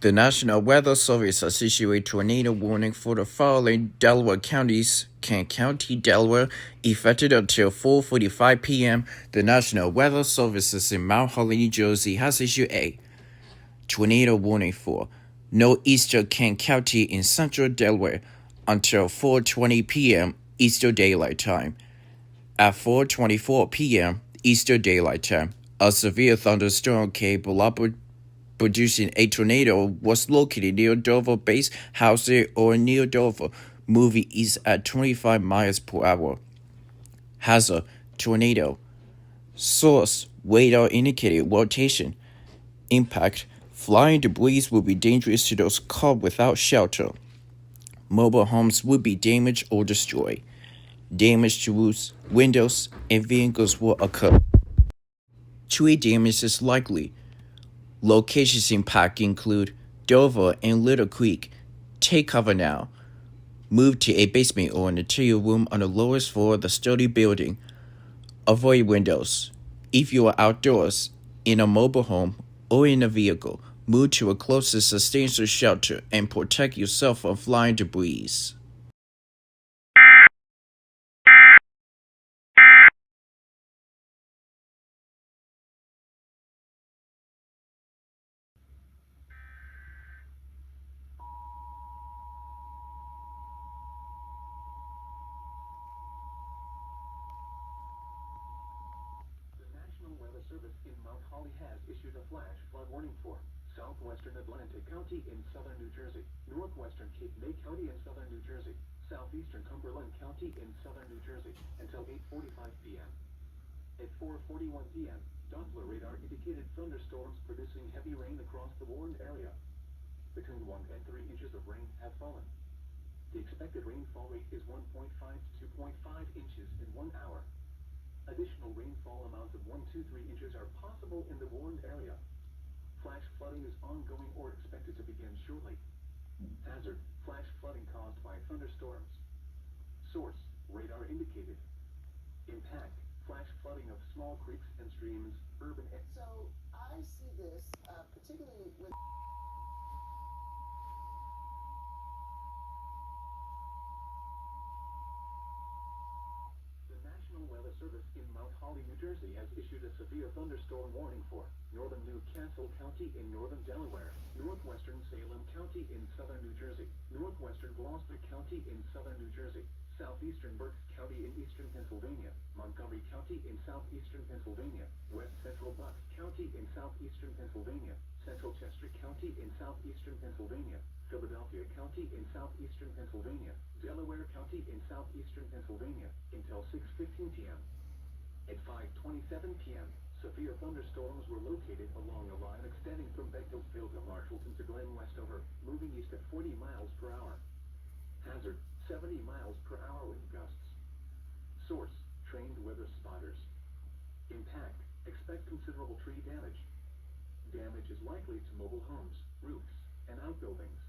The National Weather Service has issued a tornado warning for the following Delaware counties: Kent County, Delaware, effective until 4:45 p.m. The National Weather Service in Mount Holly, New Jersey, has issued a tornado warning for northeastern Kent County in central Delaware until 4:20 p.m. Eastern Daylight Time. At 4:24 p.m. Eastern Daylight Time, a severe thunderstorm capable producing a tornado was located near Dover Base Housing or near Dover, moving east at 25 miles per hour. Hazard: tornado. Source: radar indicated rotation. Impact: flying debris will be dangerous to those caught without shelter. Mobile homes will be damaged or destroyed. Damage to roofs, windows, and vehicles will occur. Tree damage is likely. Locations impacted include Dover and Little Creek. Take cover now. Move to a basement or an interior room on the lowest floor of the sturdy building. Avoid windows. If you are outdoors, in a mobile home, or in a vehicle, move to a closest substantial shelter and protect yourself from flying debris. National Weather Service in Mount Holly has issued a flash flood warning for southwestern Atlantic County in southern New Jersey, northwestern Cape May County in southern New Jersey, southeastern Cumberland County in southern New Jersey until 8:45 p.m. At 4:41 p.m., Doppler radar indicated thunderstorms producing heavy rain across the warned area. Between 1 and 3 inches of rain have fallen. The expected rainfall rate is 1.5 to 2.5 inches in 1 hour. Additional rainfall amounts of 1 to 3 inches are possible in the warned area. Flash flooding is ongoing or expected to begin shortly. Hazard: flash flooding caused by thunderstorms. Source: radar indicated. Impact: flash flooding of small creeks and streams, urban areas. So I see this particularly with The National Weather Service in Mount Holly, New Jersey has issued a severe thunderstorm warning for northern Newcastle County in northern Delaware, northwestern Salem County in southern New Jersey, northwestern Gloucester County in southern New Jersey, southeastern Berks County in eastern Pennsylvania, Montgomery County in southeastern Pennsylvania, west central Bucks County in southeastern Pennsylvania, central Chester County in southeastern Pennsylvania, Philadelphia County in southeastern Pennsylvania, Delaware County in southeastern Pennsylvania, until 6:15 p.m. At 5:27 p.m., severe thunderstorms were located along a line extending from Beaconsfield to Marshallton to Glen Westover, moving east at 40 miles per hour. Hazard: 70 miles per hour wind gusts. Source: trained weather spotters. Impact: expect considerable tree damage. Damage is likely to mobile homes, roofs, and outbuildings.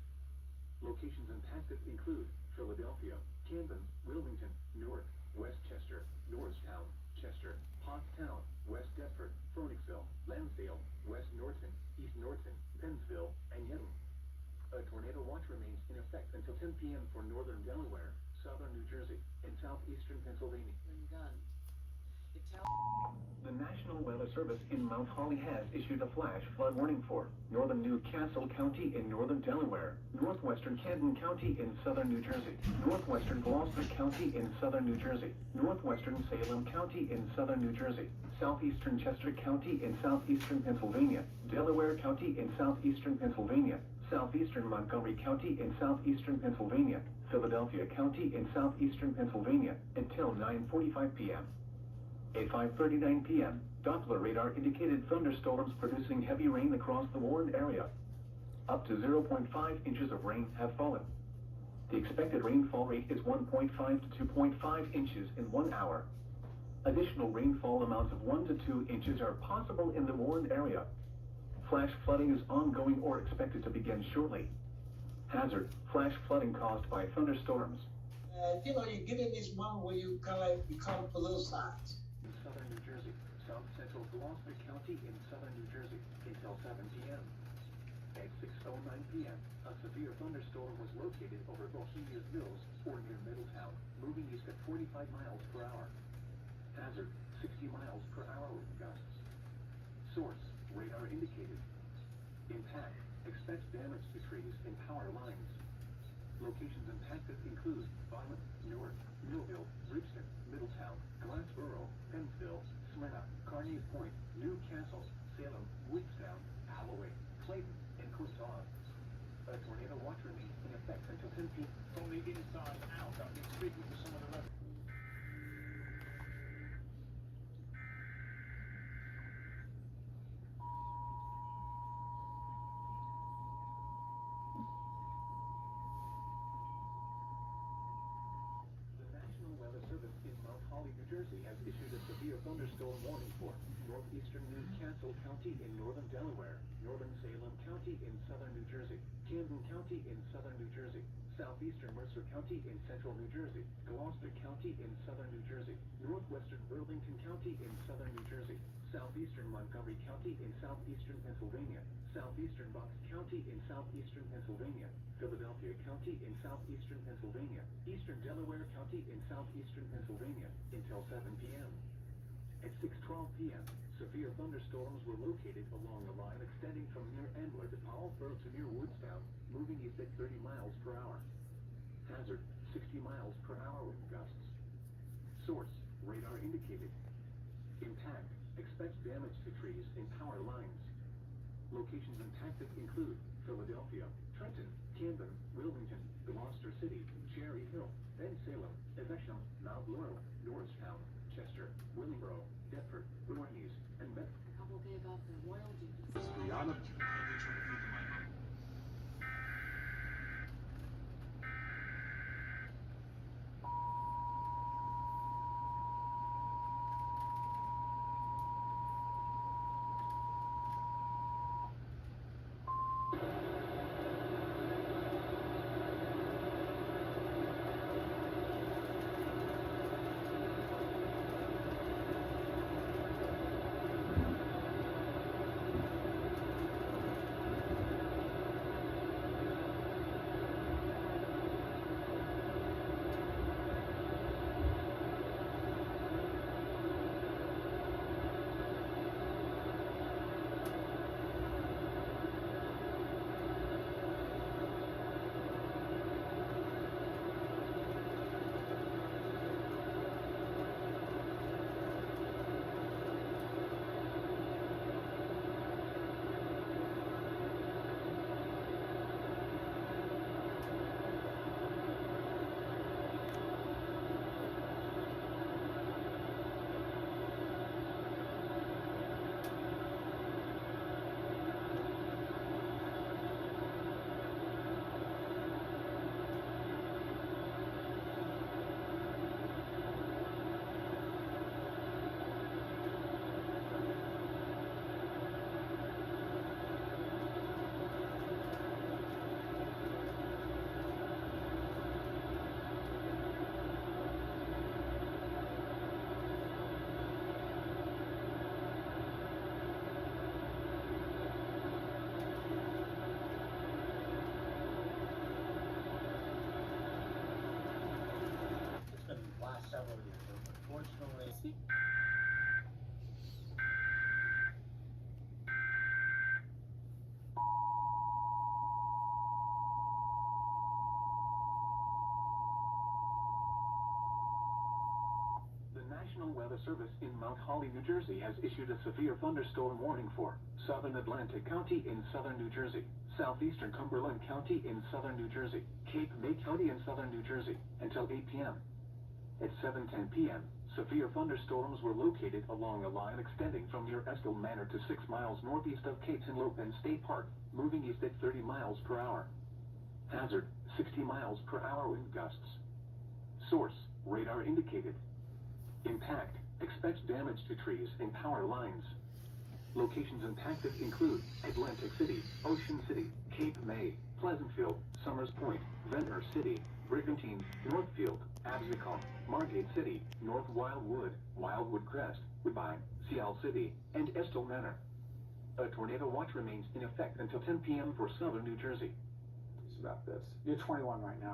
Locations impacted include Philadelphia, Camden, Wilmington, Newark, Westchester, Norristown, Chester, Pottstown, West Deptford, Phoenixville, Lansdale, West Norton, East Norton, Pennsville, and Yeadon. A tornado watch remains in effect until 10 p.m. for northern Delaware, southern New Jersey, and southeastern Pennsylvania. The National Weather Service in Mount Holly has issued a flash flood warning for northern Newcastle County in northern Delaware, northwestern Camden County in southern New Jersey, northwestern Gloucester County in southern New Jersey, northwestern Salem County in southern New Jersey, southeastern Chester County in southeastern Pennsylvania, Delaware County in southeastern Pennsylvania, southeastern Montgomery County in southeastern Pennsylvania, Philadelphia County in southeastern Pennsylvania, until 9:45 p.m. At 5:39 p.m., Doppler radar indicated thunderstorms producing heavy rain across the warned area. Up to 0.5 inches of rain have fallen. The expected rainfall rate is 1.5 to 2.5 inches in 1 hour. Additional rainfall amounts of 1 to 2 inches are possible in the warned area. Flash flooding is ongoing or expected to begin shortly. Hazard: flash flooding caused by thunderstorms. you get in this moment where you kind of like become politicized. In southern New Jersey, south central Gloucester County in southern New Jersey until 7 p.m. At 6:09 p.m., a severe thunderstorm was located over Bohemia's Mills or near Middletown, moving east at 45 miles per hour. Hazard, 60 miles per hour with gusts. Source, radar indicated. Impact, expect damage to trees and power lines. Locations impacted include Violet, Newark, Millville, Bridgeton, Middletown, Glassboro, Pennsville, Smyrna, Carneys Point, Newcastle, Salem, Woodstown, Holloway, Clayton, and Courtauld. A tornado watch remains in effect until 10 p.m. From the inside out, I've been speaking to some of the residents. The National Weather Service in Mount Holly, New Jersey has issued a severe thunderstorm warning for northeastern Newcastle County in northern Delaware, northern Salem County in southern New Jersey, Camden County in southern New Jersey, southeastern Mercer County in central New Jersey, Gloucester County in southern New Jersey, northwestern Burlington County in southern New Jersey, southeastern Montgomery County in southeastern Pennsylvania, southeastern Bucks County in southeastern Pennsylvania, Philadelphia County in southeastern Pennsylvania, eastern Delaware County in southeastern Pennsylvania until 7 p.m. At 6:12 p.m., severe thunderstorms were located along the line extending from near Ambler to Paulsboro to near Woodstown, moving east at 30 miles per hour. Hazard, 60 miles per hour with gusts. Source, radar indicated. Impact, expect damage to trees and power lines. Locations impacted include Philadelphia, Trenton, Camden, Wilmington, Gloucester City, Cherry Hill, Ben Salem, Evesham, Mount Laurel, Norristown, Chester, Willingboro, Deptford, Voorhees, and Medford. A couple gave up their loyalty to Rihanna. Several years, unfortunately. The National Weather Service in Mount Holly, New Jersey has issued a severe thunderstorm warning for southern Atlantic County in southern New Jersey, southeastern Cumberland County in southern New Jersey, Cape May County in southern New Jersey until 8 p.m. At 7:10 p.m., severe thunderstorms were located along a line extending from near Estill Manor to 6 miles northeast of Cape and State Park, moving east at 30 miles per hour. Hazard, 60 miles per hour wind gusts. Source, radar indicated. Impact, expect damage to trees and power lines. Locations impacted include Atlantic City, Ocean City, Cape May, Pleasantville, Summers Point, Ventnor City, Brigantine, Northfield, Absecon, Margate City, North Wildwood, Wildwood Crest, Woodbine, Seal City, and Estill Manor. A tornado watch remains in effect until 10 p.m. for southern New Jersey. It's about this. You're 21 right now.